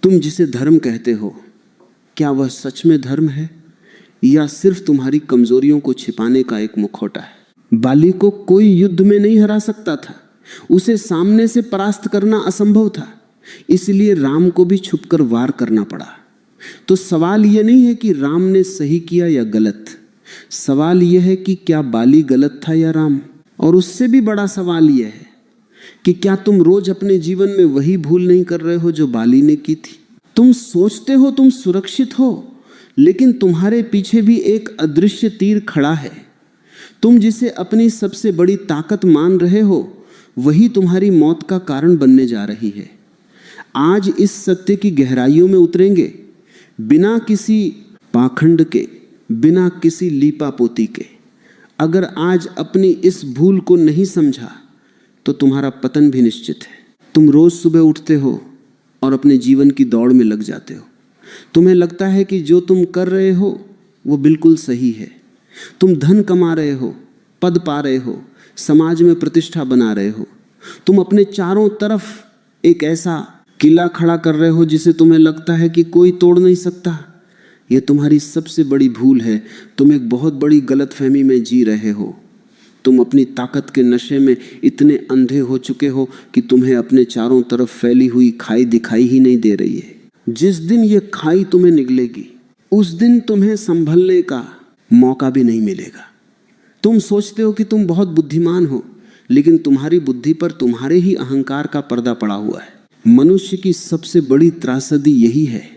तुम जिसे धर्म कहते हो, क्या वह सच में धर्म है या सिर्फ तुम्हारी कमजोरियों को छिपाने का एक मुखौटा है? बाली को कोई युद्ध में नहीं हरा सकता था, उसे सामने से परास्त करना असंभव था, इसलिए राम को भी छुपकर वार करना पड़ा। तो सवाल यह नहीं है कि राम ने सही किया या गलत, सवाल यह है कि क्या बाली गलत था या राम। और उससे भी बड़ा सवाल यह है कि क्या तुम रोज अपने जीवन में वही भूल नहीं कर रहे हो जो बाली ने की थी? तुम सोचते हो तुम सुरक्षित हो, लेकिन तुम्हारे पीछे भी एक अदृश्य तीर खड़ा है। तुम जिसे अपनी सबसे बड़ी ताकत मान रहे हो, वही तुम्हारी मौत का कारण बनने जा रही है। आज इस सत्य की गहराइयों में उतरेंगे, बिना किसी पाखंड के, बिना किसी लीपापोती के। अगर आज अपनी इस भूल को नहीं समझा तो तुम्हारा पतन भी निश्चित है। तुम रोज सुबह उठते हो और अपने जीवन की दौड़ में लग जाते हो। तुम्हें लगता है कि जो तुम कर रहे हो वो बिल्कुल सही है। तुम धन कमा रहे हो, पद पा रहे हो, समाज में प्रतिष्ठा बना रहे हो। तुम अपने चारों तरफ एक ऐसा किला खड़ा कर रहे हो जिसे तुम्हें लगता है कि कोई तोड़ नहीं सकता। यह तुम्हारी सबसे बड़ी भूल है। तुम एक बहुत बड़ी गलतफहमी में जी रहे हो। तुम अपनी ताकत के नशे में इतने अंधे हो चुके हो कि तुम्हें अपने चारों तरफ फैली हुई खाई दिखाई ही नहीं दे रही है। जिस दिन ये खाई तुम्हें निगलेगी, उस दिन तुम्हें संभलने का मौका भी नहीं मिलेगा। तुम सोचते हो कि तुम बहुत बुद्धिमान हो, लेकिन तुम्हारी बुद्धि पर तुम्हारे ही अहंकार का पर्दा पड़ा हुआ है। मनुष्य की सबसे बड़ी त्रासदी यही है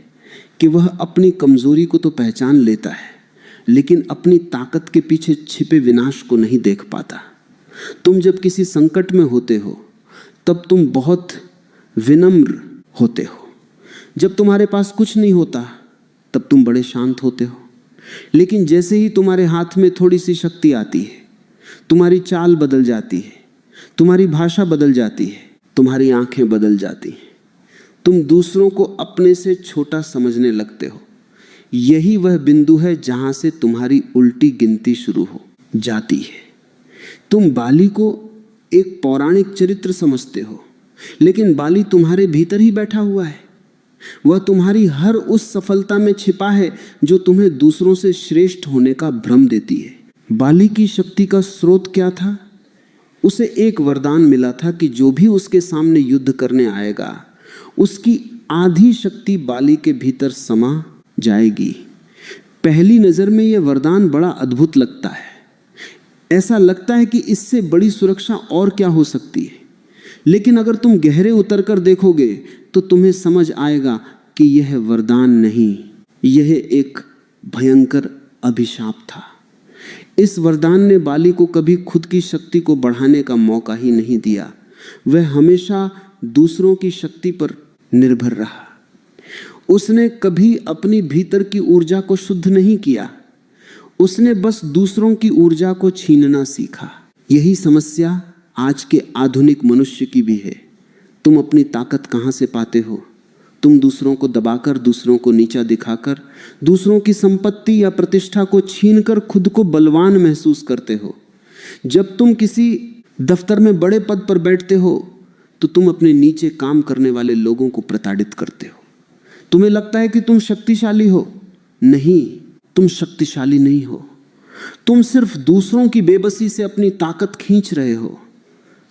कि वह अपनी कमजोरी को तो पहचान लेता है, लेकिन अपनी ताकत के पीछे छिपे विनाश को नहीं देख पाता। तुम जब किसी संकट में होते हो तब तुम बहुत विनम्र होते हो। जब तुम्हारे पास कुछ नहीं होता तब तुम बड़े शांत होते हो। लेकिन जैसे ही तुम्हारे हाथ में थोड़ी सी शक्ति आती है, तुम्हारी चाल बदल जाती है, तुम्हारी भाषा बदल जाती है, तुम्हारी आंखें बदल जाती हैं। तुम दूसरों को अपने से छोटा समझने लगते हो। यही वह बिंदु है जहां से तुम्हारी उल्टी गिनती शुरू हो जाती है। तुम बाली को एक पौराणिक चरित्र समझते हो, लेकिन बाली तुम्हारे भीतर ही बैठा हुआ है। वह तुम्हारी हर उस सफलता में छिपा है जो तुम्हें दूसरों से श्रेष्ठ होने का भ्रम देती है। बाली की शक्ति का स्रोत क्या था? उसे एक वरदान मिला था कि जो भी उसके सामने युद्ध करने आएगा, उसकी आधी शक्ति बाली के भीतर समा जाएगी। पहली नजर में यह वरदान बड़ा अद्भुत लगता है। ऐसा लगता है कि इससे बड़ी सुरक्षा और क्या हो सकती है। लेकिन अगर तुम गहरे उतर कर देखोगे तो तुम्हें समझ आएगा कि यह वरदान नहीं, यह एक भयंकर अभिशाप था। इस वरदान ने बाली को कभी खुद की शक्ति को बढ़ाने का मौका ही नहीं दिया। वह हमेशा दूसरों की शक्ति पर निर्भर रहा। उसने कभी अपनी भीतर की ऊर्जा को शुद्ध नहीं किया। उसने बस दूसरों की ऊर्जा को छीनना सीखा। यही समस्या आज के आधुनिक मनुष्य की भी है। तुम अपनी ताकत कहाँ से पाते हो? तुम दूसरों को दबाकर, दूसरों को नीचा दिखाकर, दूसरों की संपत्ति या प्रतिष्ठा को छीनकर खुद को बलवान महसूस करते हो। जब तुम किसी दफ्तर में बड़े पद पर बैठते हो तो तुम अपने नीचे काम करने वाले लोगों को प्रताड़ित करते हो। तुम्हें लगता है कि तुम शक्तिशाली हो। नहीं, तुम शक्तिशाली नहीं हो। तुम सिर्फ दूसरों की बेबसी से अपनी ताकत खींच रहे हो।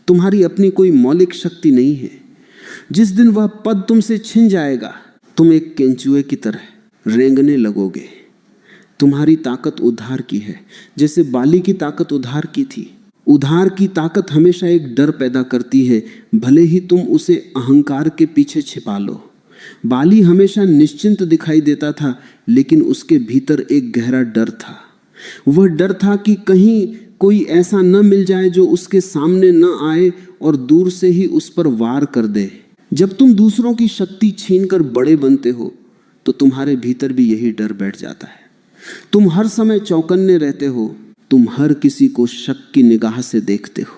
तुम्हारी अपनी कोई मौलिक शक्ति नहीं है। जिस दिन वह पद तुमसे छिन जाएगा, तुम एक केंचुए की तरह रेंगने लगोगे। तुम्हारी ताकत उद्धार की है, जैसे बाली की ताकत उद्धार की थी। उद्धार की ताकत हमेशा एक डर पैदा करती है, भले ही तुम उसे अहंकार के पीछे छिपा लो। बाली हमेशा निश्चिंत दिखाई देता था, लेकिन उसके भीतर एक गहरा डर था। वह डर था कि कहीं कोई ऐसा न मिल जाए जो उसके सामने न आए और दूर से ही उस पर वार कर दे। जब तुम दूसरों की शक्ति छीनकर बड़े बनते हो तो तुम्हारे भीतर भी यही डर बैठ जाता है। तुम हर समय चौकन्ने रहते हो। तुम हर किसी को शक की निगाह से देखते हो।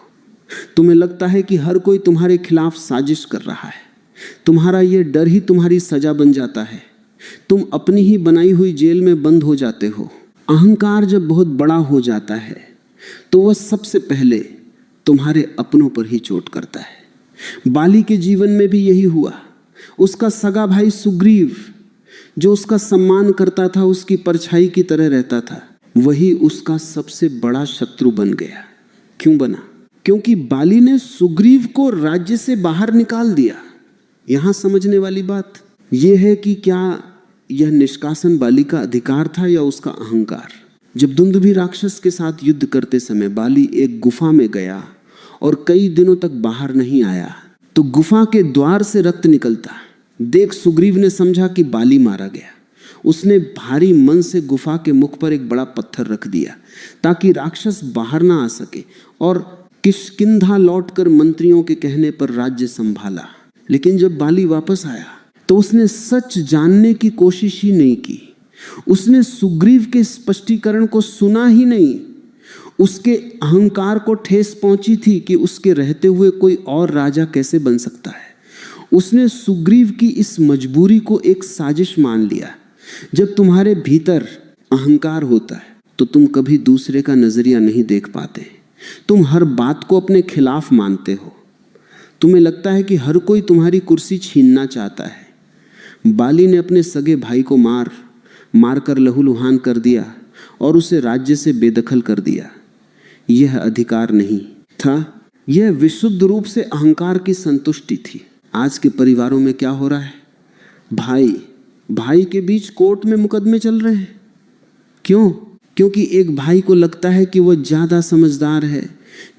तुम्हें लगता है कि हर कोई तुम्हारे खिलाफ साजिश कर रहा है। तुम्हारा यह डर ही तुम्हारी सजा बन जाता है। तुम अपनी ही बनाई हुई जेल में बंद हो जाते हो। अहंकार जब बहुत बड़ा हो जाता है तो वह सबसे पहले तुम्हारे अपनों पर ही चोट करता है। बाली के जीवन में भी यही हुआ उसका सगा भाई सुग्रीव, जो उसका सम्मान करता था, उसकी परछाई की तरह रहता था, वही उसका सबसे बड़ा शत्रु बन गया। क्यों बना? क्योंकि बाली ने सुग्रीव को राज्य से बाहर निकाल दिया। यहां समझने वाली बात यह है कि क्या यह निष्कासन बाली का अधिकार था या उसका अहंकार। जब दुंदुभी राक्षस के साथ युद्ध करते समय बाली एक गुफा में गया और कई दिनों तक बाहर नहीं आया, तो गुफा के द्वार से रक्त निकलता देख सुग्रीव ने समझा कि बाली मारा गया। उसने भारी मन से गुफा के मुख पर एक बड़ा पत्थर रख दिया ताकि राक्षस बाहर ना आ सके, और किष्किंधा लौटकर मंत्रियों के कहने पर राज्य संभाला। लेकिन जब बाली वापस आया तो उसने सच जानने की कोशिश ही नहीं की। उसने सुग्रीव के स्पष्टीकरण को सुना ही नहीं। उसके अहंकार को ठेस पहुंची थी कि उसके रहते हुए कोई और राजा कैसे बन सकता है। उसने सुग्रीव की इस मजबूरी को एक साजिश मान लिया। जब तुम्हारे भीतर अहंकार होता है तो तुम कभी दूसरे का नजरिया नहीं देख पाते। तुम हर बात को अपने खिलाफ मानते हो। तुम्हें लगता है कि हर कोई तुम्हारी कुर्सी छीनना चाहता है। बाली ने अपने सगे भाई को मार कर लहूलुहान कर दिया और उसे राज्य से बेदखल कर दिया। यह अधिकार नहीं था, यह विशुद्ध रूप से अहंकार की संतुष्टि थी। आज के परिवारों में क्या हो रहा है? भाई के बीच कोर्ट में मुकदमे चल रहे हैं। क्यों? क्योंकि एक भाई को लगता है कि वह ज्यादा समझदार है,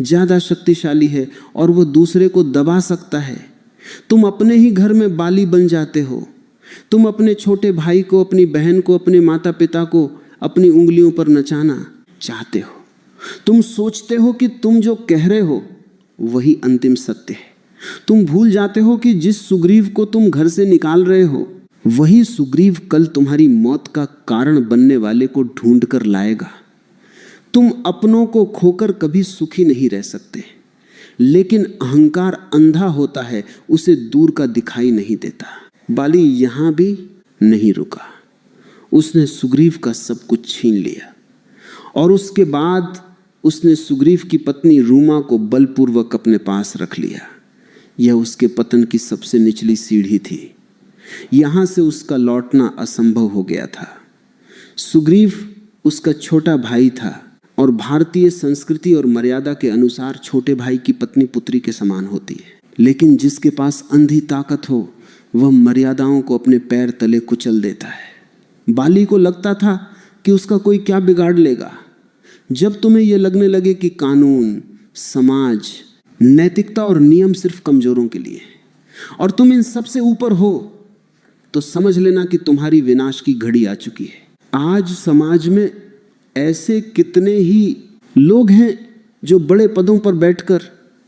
ज्यादा शक्तिशाली है और वह दूसरे को दबा सकता है। तुम अपने ही घर में बाली बन जाते हो। तुम अपने छोटे भाई को, अपनी बहन को, अपने माता पिता को अपनी उंगलियों पर नचाना चाहते हो। तुम सोचते हो कि तुम जो कह रहे हो वही अंतिम सत्य है। तुम भूल जाते हो कि जिस सुग्रीव को तुम घर से निकाल रहे हो वही सुग्रीव कल तुम्हारी मौत का कारण बनने वाले को ढूंढ कर लाएगा। तुम अपनों को खोकर कभी सुखी नहीं रह सकते, लेकिन अहंकार अंधा होता है, उसे दूर का दिखाई नहीं देता। बाली यहां भी नहीं रुका। उसने सुग्रीव का सब कुछ छीन लिया और उसके बाद उसने सुग्रीव की पत्नी रूमा को बलपूर्वक अपने पास रख लिया। यह उसके पतन की सबसे निचली सीढ़ी थी। यहां से उसका लौटना असंभव हो गया था। सुग्रीव उसका छोटा भाई था और भारतीय संस्कृति और मर्यादा के अनुसार छोटे भाई की पत्नी पुत्री के समान होती है। लेकिन जिसके पास अंधी ताकत हो वह मर्यादाओं को अपने पैर तले कुचल देता है। बाली को लगता था कि उसका कोई क्या बिगाड़ लेगा। जब तुम्हें यह लगने लगे कि कानून, समाज, नैतिकता और नियम सिर्फ कमजोरों के लिए है और तुम इन सबसे ऊपर हो, तो समझ लेना कि तुम्हारी विनाश की घड़ी आ चुकी है। आज समाज में ऐसे कितने ही लोग हैं जो बड़े पदों पर बैठकर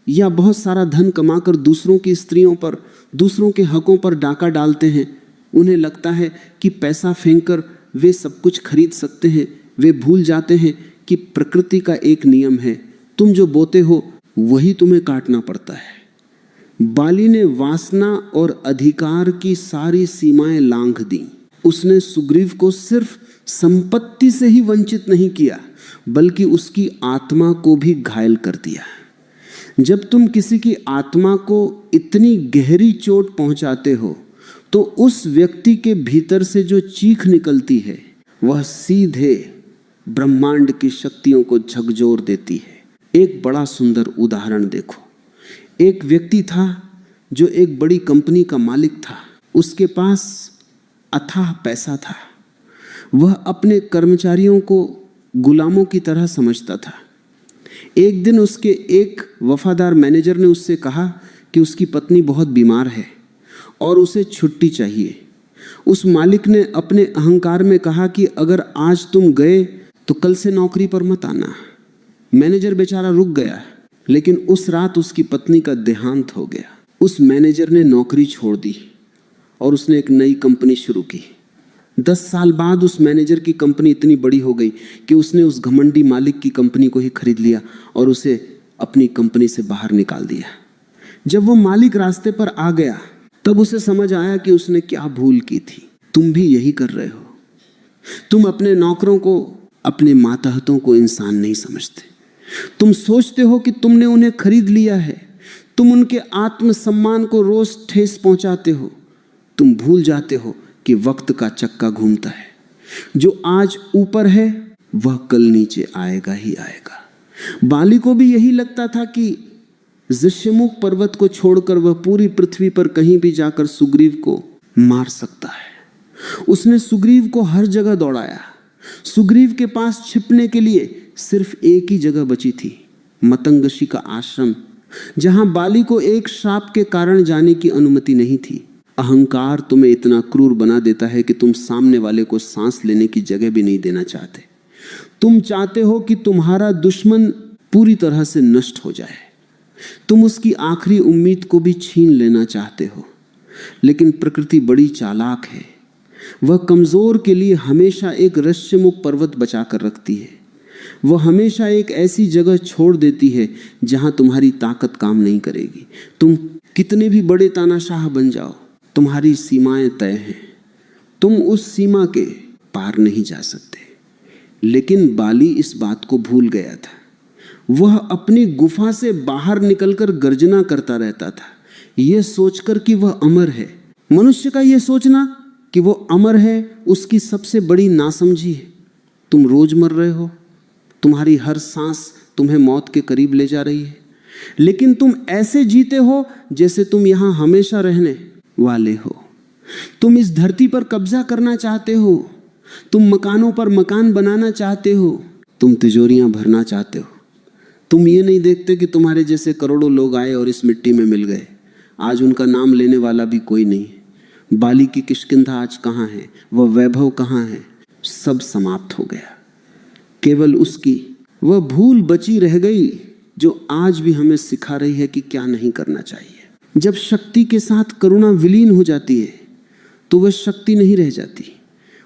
या बहुत सारा धन कमाकर दूसरों की स्त्रियों पर, दूसरों के हकों पर डाका डालते हैं। उन्हें लगता है कि पैसा फेंककर वे सब कुछ खरीद सकते हैं। वे भूल जाते हैं कि प्रकृति का एक नियम है, तुम जो बोते हो वही तुम्हें काटना पड़ता है। बाली ने वासना और अधिकार की सारी सीमाएं लांघ दी। उसने सुग्रीव को सिर्फ संपत्ति से ही वंचित नहीं किया, बल्कि उसकी आत्मा को भी घायल कर दिया। जब तुम किसी की आत्मा को इतनी गहरी चोट पहुंचाते हो तो उस व्यक्ति के भीतर से जो चीख निकलती है वह सीधे ब्रह्मांड की शक्तियों को झकझोर देती है। एक बड़ा सुंदर उदाहरण देखो। एक व्यक्ति था जो एक बड़ी कंपनी का मालिक था। उसके पास अथाह पैसा था। वह अपने कर्मचारियों को गुलामों की तरह समझता था। एक दिन उसके एक वफादार मैनेजर ने उससे कहा कि उसकी पत्नी बहुत बीमार है और उसे छुट्टी चाहिए। उस मालिक ने अपने अहंकार में कहा कि अगर आज तुम गए तो कल से नौकरी पर मत आना। मैनेजर बेचारा रुक गया, लेकिन उस रात उसकी पत्नी का देहांत हो गया। उस मैनेजर ने नौकरी छोड़ दी और उसने एक नई कंपनी शुरू की। 10 साल बाद उस मैनेजर की कंपनी इतनी बड़ी हो गई कि उसने उस घमंडी मालिक की कंपनी को ही खरीद लिया और उसे अपनी कंपनी से बाहर निकाल दिया। जब वो मालिक रास्ते पर आ गया तब उसे समझ आया कि उसने क्या भूल की थी। तुम भी यही कर रहे हो। तुम अपने नौकरों को, अपने मातहतों को इंसान नहीं समझते। तुम सोचते हो कि तुमने उन्हें खरीद लिया है। तुम उनके आत्मसम्मान को रोज ठेस पहुंचाते हो। तुम भूल जाते हो कि वक्त का चक्का घूमता है। जो आज ऊपर है वह कल नीचे आएगा ही आएगा। बाली को भी यही लगता था कि ऋष्यमुख पर्वत को छोड़कर वह पूरी पृथ्वी पर कहीं भी जाकर सुग्रीव को मार सकता है। उसने सुग्रीव को हर जगह दौड़ाया। सुग्रीव के पास छिपने के लिए सिर्फ एक ही जगह बची थी, मतंगशी का आश्रम, जहां बाली को एक श्राप के कारण जाने की अनुमति नहीं थी। अहंकार तुम्हें इतना क्रूर बना देता है कि तुम सामने वाले को सांस लेने की जगह भी नहीं देना चाहते। तुम चाहते हो कि तुम्हारा दुश्मन पूरी तरह से नष्ट हो जाए। तुम उसकी आखिरी उम्मीद को भी छीन लेना चाहते हो। लेकिन प्रकृति बड़ी चालाक है। वह कमजोर के लिए हमेशा एक ऋष्यमुख पर्वत बचा कर रखती है। वह हमेशा एक ऐसी जगह छोड़ देती है जहां तुम्हारी ताकत काम नहीं करेगी। तुम कितने भी बड़े तानाशाह बन जाओ, तुम्हारी सीमाएं तय हैं। तुम उस सीमा के पार नहीं जा सकते। लेकिन बाली इस बात को भूल गया था। वह अपनी गुफा से बाहर निकलकर गर्जना करता रहता था, यह सोचकर कि वह अमर है। मनुष्य का यह सोचना कि वो अमर है उसकी सबसे बड़ी नासमझी है। तुम रोज मर रहे हो, तुम्हारी हर सांस तुम्हें मौत के करीब ले जा रही है, लेकिन तुम ऐसे जीते हो जैसे तुम यहां हमेशा रहने वाले हो। तुम इस धरती पर कब्जा करना चाहते हो, तुम मकानों पर मकान बनाना चाहते हो, तुम तिजोरियां भरना चाहते हो। तुम ये नहीं देखते कि तुम्हारे जैसे करोड़ों लोग आए और इस मिट्टी में मिल गए। आज उनका नाम लेने वाला भी कोई नहीं। बाली की किष्किंधा आज कहाँ है, वह वैभव कहाँ है, सब समाप्त हो गया। केवल उसकी वह भूल बची रह गई जो आज भी हमें सिखा रही है कि क्या नहीं करना चाहिए। जब शक्ति के साथ करुणा विलीन हो जाती है तो वह शक्ति नहीं रह जाती,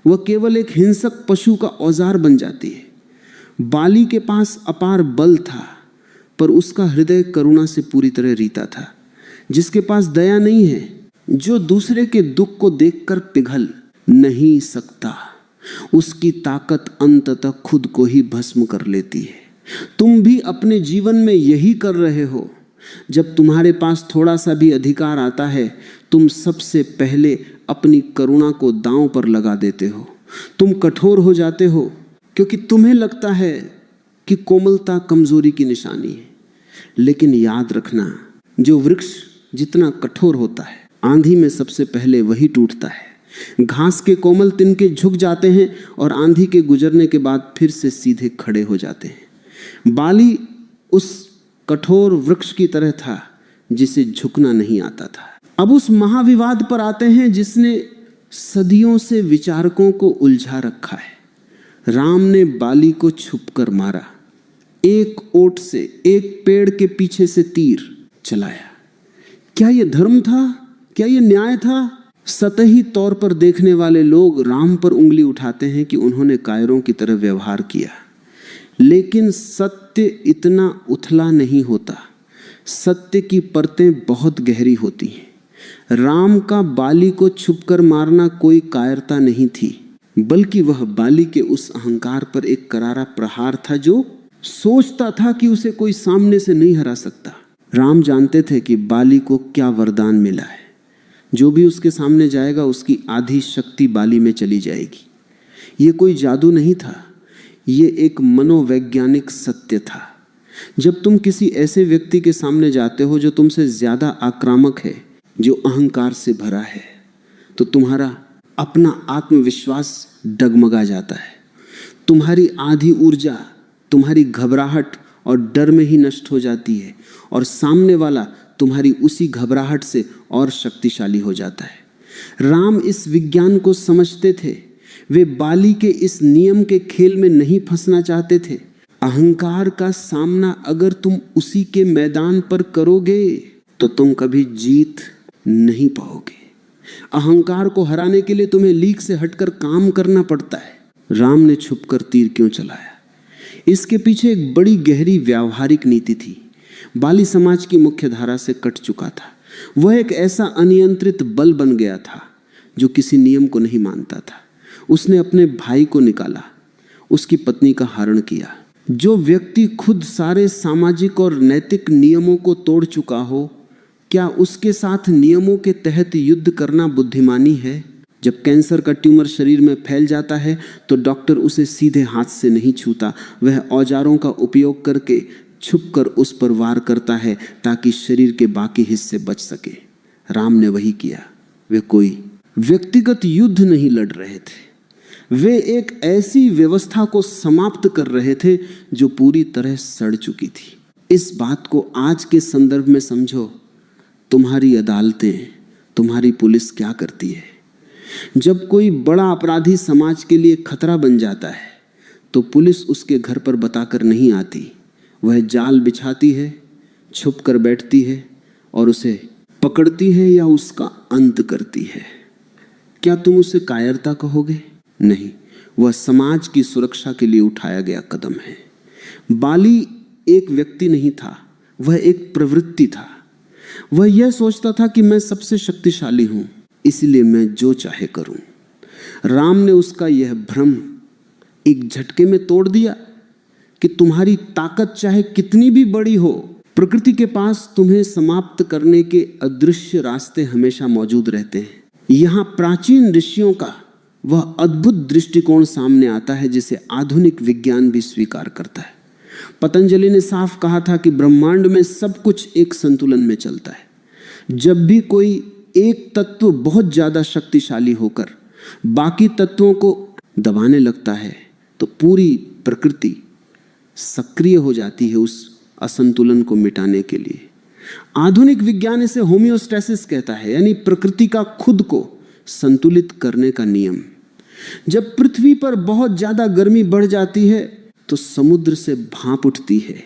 वह केवल एक हिंसक पशु का औजार बन जाती है। बाली के पास अपार बल था, पर उसका हृदय करुणा से पूरी तरह रीता था। जिसके पास दया नहीं है, जो दूसरे के दुख को देखकर पिघल नहीं सकता, उसकी ताकत अंततः खुद को ही भस्म कर लेती है। तुम भी अपने जीवन में यही कर रहे हो। जब तुम्हारे पास थोड़ा सा भी अधिकार आता है, तुम सबसे पहले अपनी करुणा को दांव पर लगा देते हो। तुम कठोर हो जाते हो क्योंकि तुम्हें लगता है कि कोमलता कमजोरी की निशानी है। लेकिन याद रखना, जो वृक्ष जितना कठोर होता है, आंधी में सबसे पहले वही टूटता है। घास के कोमल तिनके झुक जाते हैं और आंधी के गुजरने के बाद फिर से सीधे खड़े हो जाते हैं। बाली उस कठोर वृक्ष की तरह था जिसे झुकना नहीं आता था। अब उस महाविवाद पर आते हैं जिसने सदियों से विचारकों को उलझा रखा है। राम ने बाली को छुपकर मारा, एक ओट से, एक पेड़ के पीछे से तीर चलाया। क्या यह धर्म था? क्या यह न्याय था? सतही तौर पर देखने वाले लोग राम पर उंगली उठाते हैं कि उन्होंने कायरों की तरह व्यवहार किया, लेकिन सत्य इतना उथला नहीं होता। सत्य की परतें बहुत गहरी होती हैं। राम का बाली को छुपकर मारना कोई कायरता नहीं थी, बल्कि वह बाली के उस अहंकार पर एक करारा प्रहार था जो सोचता था कि उसे कोई सामने से नहीं हरा सकता। राम जानते थे कि बाली को क्या वरदान मिला है। जो भी उसके सामने जाएगा उसकी आधी शक्ति बाली में चली जाएगी। ये कोई जादू नहीं था, ये एक मनोवैज्ञानिक सत्य था। जब तुम किसी ऐसे व्यक्ति के सामने जाते हो जो तुमसे ज्यादा आक्रामक है, जो अहंकार से भरा है, तो तुम्हारा अपना आत्मविश्वास डगमगा जाता है। तुम्हारी आधी ऊर्जा तुम्हारी घबराहट और डर में ही नष्ट हो जाती है, और सामने वाला तुम्हारी उसी घबराहट से और शक्तिशाली हो जाता है। राम इस विज्ञान को समझते थे। वे बाली के इस नियम के खेल में नहीं फंसना चाहते थे। अहंकार का सामना अगर तुम उसी के मैदान पर करोगे तो तुम कभी जीत नहीं पाओगे। अहंकार को हराने के लिए तुम्हें लीक से हटकर काम करना पड़ता है। राम ने छुपकर तीर क्यों चलाया? इसके पीछे एक बड़ी गहरी व्यावहारिक नीति थी। बाली समाज की मुख्य धारा से कट चुका था। वह एक ऐसा अनियंत्रित बल बन गया था जो किसी नियम को नहीं मानता था। उसने अपने भाई को निकाला, उसकी पत्नी का हरण किया। जो व्यक्ति खुद सारे सामाजिक और नैतिक नियमों को तोड़ चुका हो, क्या उसके साथ नियमों के तहत युद्ध करना बुद्धिमानी है? जब कैंसर का ट्यूमर शरीर में फैल जाता है तो डॉक्टर उसे सीधे हाथ से नहीं छूता, वह औजारों का उपयोग करके छुपकर उस पर वार करता है ताकि शरीर के बाकी हिस्से बच सके। राम ने वही किया। वे कोई व्यक्तिगत युद्ध नहीं लड़ रहे थे, वे एक ऐसी व्यवस्था को समाप्त कर रहे थे जो पूरी तरह सड़ चुकी थी। इस बात को आज के संदर्भ में समझो। तुम्हारी अदालतें, तुम्हारी पुलिस क्या करती है? जब कोई बड़ा अपराधी समाज के लिए खतरा बन जाता है तो पुलिस उसके घर पर बताकर नहीं आती, वह जाल बिछाती है, छुप कर बैठती है और उसे पकड़ती है या उसका अंत करती है। क्या तुम उसे कायरता कहोगे? नहीं, वह समाज की सुरक्षा के लिए उठाया गया कदम है। बाली एक व्यक्ति नहीं था, वह एक प्रवृत्ति था। वह यह सोचता था कि मैं सबसे शक्तिशाली हूं, इसलिए मैं जो चाहे करूं। राम ने उसका यह भ्रम एक झटके में तोड़ दिया कि तुम्हारी ताकत चाहे कितनी भी बड़ी हो, प्रकृति के पास तुम्हें समाप्त करने के अदृश्य रास्ते हमेशा मौजूद रहते हैं। यहां प्राचीन ऋषियों का वह अद्भुत दृष्टिकोण सामने आता है जिसे आधुनिक विज्ञान भी स्वीकार करता है। पतंजलि ने साफ कहा था कि ब्रह्मांड में सब कुछ एक संतुलन में चलता है। जब भी कोई एक तत्व बहुत ज्यादा शक्तिशाली होकर बाकी तत्वों को दबाने लगता है तो पूरी प्रकृति सक्रिय हो जाती है उस असंतुलन को मिटाने के लिए। आधुनिक विज्ञान इसे होमियोस्टेसिस कहता है, यानी प्रकृति का खुद को संतुलित करने का नियम। जब पृथ्वी पर बहुत ज्यादा गर्मी बढ़ जाती है तो समुद्र से भाप उठती है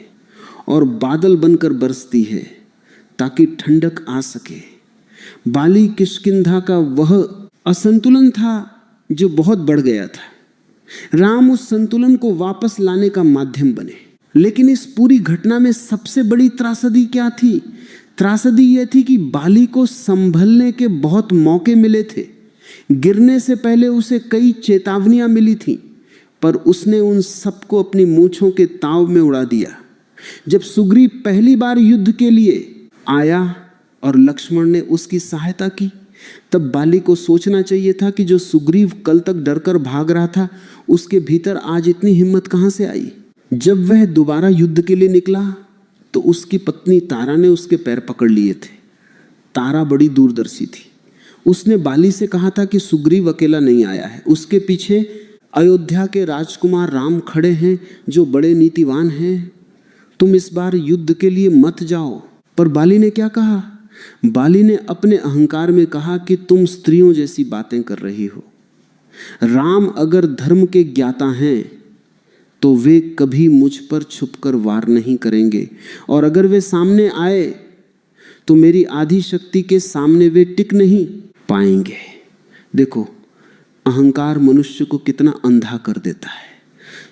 और बादल बनकर बरसती है ताकि ठंडक आ सके। बाली किष्किंधा का वह असंतुलन था जो बहुत बढ़ गया था। राम उस संतुलन को वापस लाने का माध्यम बने। लेकिन इस पूरी घटना में सबसे बड़ी त्रासदी क्या थी? त्रासदी यह थी कि बाली को संभलने के बहुत मौके मिले थे। गिरने से पहले उसे कई चेतावनियां मिली थी, पर उसने उन सबको अपनी मूंछों के ताव में उड़ा दिया। जब सुग्रीव पहली बार युद्ध के लिए आया और लक्ष्मण ने उसकी सहायता की, तब बाली को सोचना चाहिए था कि जो सुग्रीव कल तक डरकर भाग रहा था, उसके भीतर आज इतनी हिम्मत कहां से आई। जब वह दोबारा युद्ध के लिए निकला तो उसकी पत्नी तारा ने उसके पैर पकड़ लिए थे। तारा बड़ी दूरदर्शी थी। उसने बाली से कहा था कि सुग्रीव अकेला नहीं आया है, उसके पीछे अयोध्या के राजकुमार राम खड़े हैं जो बड़े नीतिवान हैं। तुम इस बार युद्ध के लिए मत जाओ। पर बाली ने क्या कहा? बाली ने अपने अहंकार में कहा कि तुम स्त्रियों जैसी बातें कर रही हो। राम अगर धर्म के ज्ञाता हैं तो वे कभी मुझ पर छुपकर वार नहीं करेंगे, और अगर वे सामने आए तो मेरी आधी शक्ति के सामने वे टिक नहीं पाएंगे। देखो, अहंकार मनुष्य को कितना अंधा कर देता है।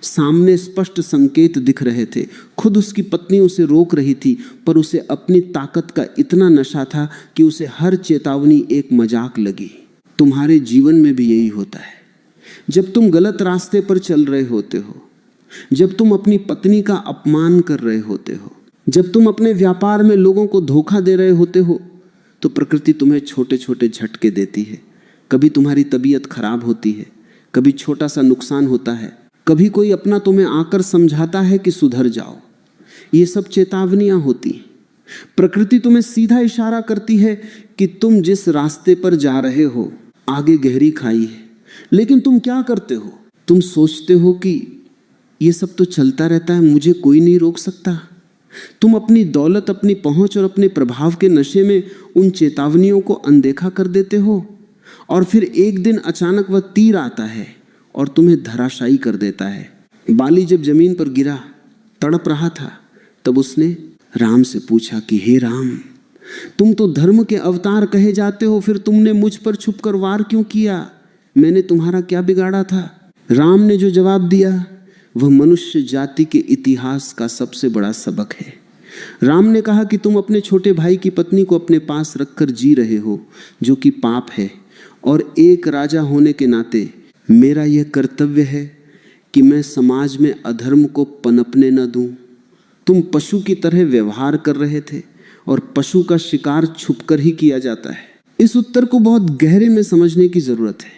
सामने स्पष्ट संकेत दिख रहे थे, खुद उसकी पत्नी उसे रोक रही थी, पर उसे अपनी ताकत का इतना नशा था कि उसे हर चेतावनी एक मजाक लगी। तुम्हारे जीवन में भी यही होता है। जब तुम गलत रास्ते पर चल रहे होते हो, जब तुम अपनी पत्नी का अपमान कर रहे होते हो, जब तुम अपने व्यापार में लोगों को धोखा दे रहे होते हो, तो प्रकृति तुम्हें छोटे छोटे झटके देती है। कभी तुम्हारी तबीयत खराब होती है, कभी छोटा सा नुकसान होता है, कभी कोई अपना तुम्हें आकर समझाता है कि सुधर जाओ। ये सब चेतावनियां होती हैं। प्रकृति तुम्हें सीधा इशारा करती है कि तुम जिस रास्ते पर जा रहे हो आगे गहरी खाई है। लेकिन तुम क्या करते हो? तुम सोचते हो कि ये सब तो चलता रहता है, मुझे कोई नहीं रोक सकता। तुम अपनी दौलत, अपनी पहुंच और अपने प्रभाव के नशे में उन चेतावनियों को अनदेखा कर देते हो, और फिर एक दिन अचानक वह तीर आता है और तुम्हें धराशायी कर देता है। बाली जब जमीन पर गिरा, तड़प रहा था, तब उसने राम से पूछा कि हे राम, तुम तो धर्म के अवतार कहे जाते हो, फिर तुमने मुझ पर छुपकर वार क्यों किया? मैंने तुम्हारा क्या बिगाड़ा था? राम ने जो जवाब दिया वह मनुष्य जाति के इतिहास का सबसे बड़ा सबक है। राम ने कहा कि तुम अपने छोटे भाई की पत्नी को अपने पास रखकर जी रहे हो, जो कि पाप है, और एक राजा होने के नाते मेरा यह कर्तव्य है कि मैं समाज में अधर्म को पनपने न दूं। तुम पशु की तरह व्यवहार कर रहे थे और पशु का शिकार छुपकर ही किया जाता है? इस उत्तर को बहुत गहरे में समझने की जरूरत है।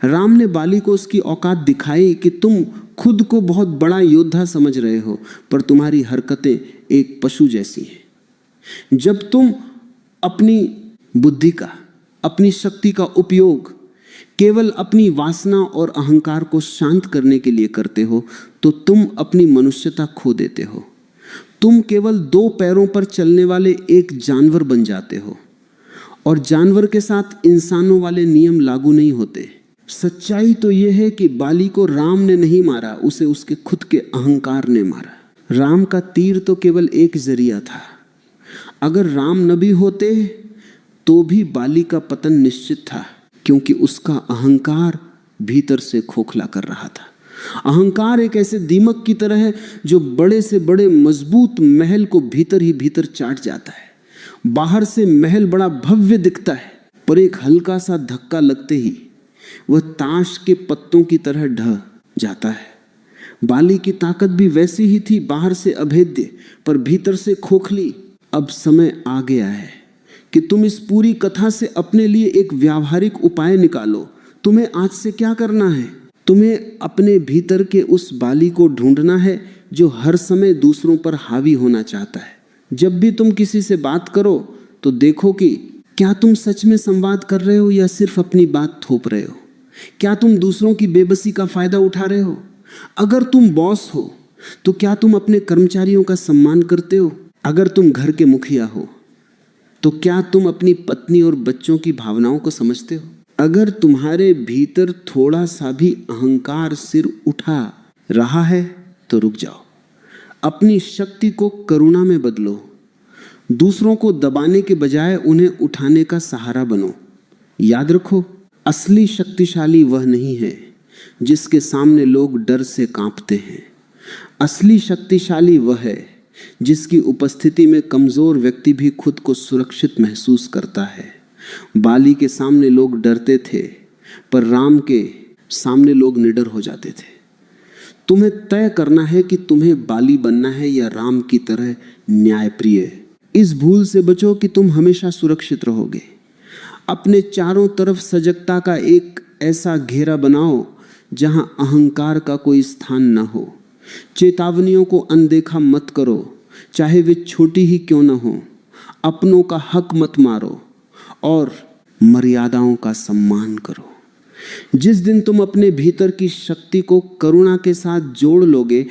राम ने बाली को उसकी औकात दिखाई कि तुम खुद को बहुत बड़ा योद्धा समझ रहे हो, पर तुम्हारी हरकतें एक पशु जैसी हैं। जब तुम अपनी बुद्धि का, अपनी शक्ति का उपयोग केवल अपनी वासना और अहंकार को शांत करने के लिए करते हो, तो तुम अपनी मनुष्यता खो देते हो। तुम केवल 2 पैरों पर चलने वाले एक जानवर बन जाते हो, और जानवर के साथ इंसानों वाले नियम लागू नहीं होते। सच्चाई तो यह है कि बाली को राम ने नहीं मारा, उसे उसके खुद के अहंकार ने मारा। राम का तीर तो केवल एक जरिया था। अगर राम नबी होते तो भी बाली का पतन निश्चित था, क्योंकि उसका अहंकार भीतर से खोखला कर रहा था। अहंकार एक ऐसे दीमक की तरह है जो बड़े से बड़े मजबूत महल को भीतर ही भीतर चाट जाता है। बाहर से महल बड़ा भव्य दिखता है, पर एक हल्का सा धक्का लगते ही वह ताश के पत्तों की तरह ढह जाता है। बाली की ताकत भी वैसी ही थी, बाहर से अभेद्य पर भीतर से खोखली। अब समय आ गया है कि तुम इस पूरी कथा से अपने लिए एक व्यावहारिक उपाय निकालो। तुम्हें आज से क्या करना है? तुम्हें अपने भीतर के उस बाली को ढूंढना है जो हर समय दूसरों पर हावी होना चाहता है। जब भी तुम किसी से बात करो तो देखो कि क्या तुम सच में संवाद कर रहे हो या सिर्फ अपनी बात थोप रहे हो। क्या तुम दूसरों की बेबसी का फायदा उठा रहे हो? अगर तुम बॉस हो तो क्या तुम अपने कर्मचारियों का सम्मान करते हो? अगर तुम घर के मुखिया हो तो क्या तुम अपनी पत्नी और बच्चों की भावनाओं को समझते हो? अगर तुम्हारे भीतर थोड़ा सा भी अहंकार सिर उठा रहा है तो रुक जाओ। अपनी शक्ति को करुणा में बदलो। दूसरों को दबाने के बजाय उन्हें उठाने का सहारा बनो। याद रखो, असली शक्तिशाली वह नहीं है जिसके सामने लोग डर से कांपते हैं। असली शक्तिशाली वह है जिसकी उपस्थिति में कमजोर व्यक्ति भी खुद को सुरक्षित महसूस करता है। बाली के सामने लोग डरते थे, पर राम के सामने लोग निडर हो जाते थे। तुम्हें तय करना है कि तुम्हें बाली बनना है या राम की तरह न्यायप्रिय। इस भूल से बचो कि तुम हमेशा सुरक्षित रहोगे। अपने चारों तरफ सजगता का एक ऐसा घेरा बनाओ जहां अहंकार का कोई स्थान न हो। चेतावनियों को अनदेखा मत करो, चाहे वे छोटी ही क्यों न हो। अपनों का हक मत मारो और मर्यादाओं का सम्मान करो। जिस दिन तुम अपने भीतर की शक्ति को करुणा के साथ जोड़ लोगे,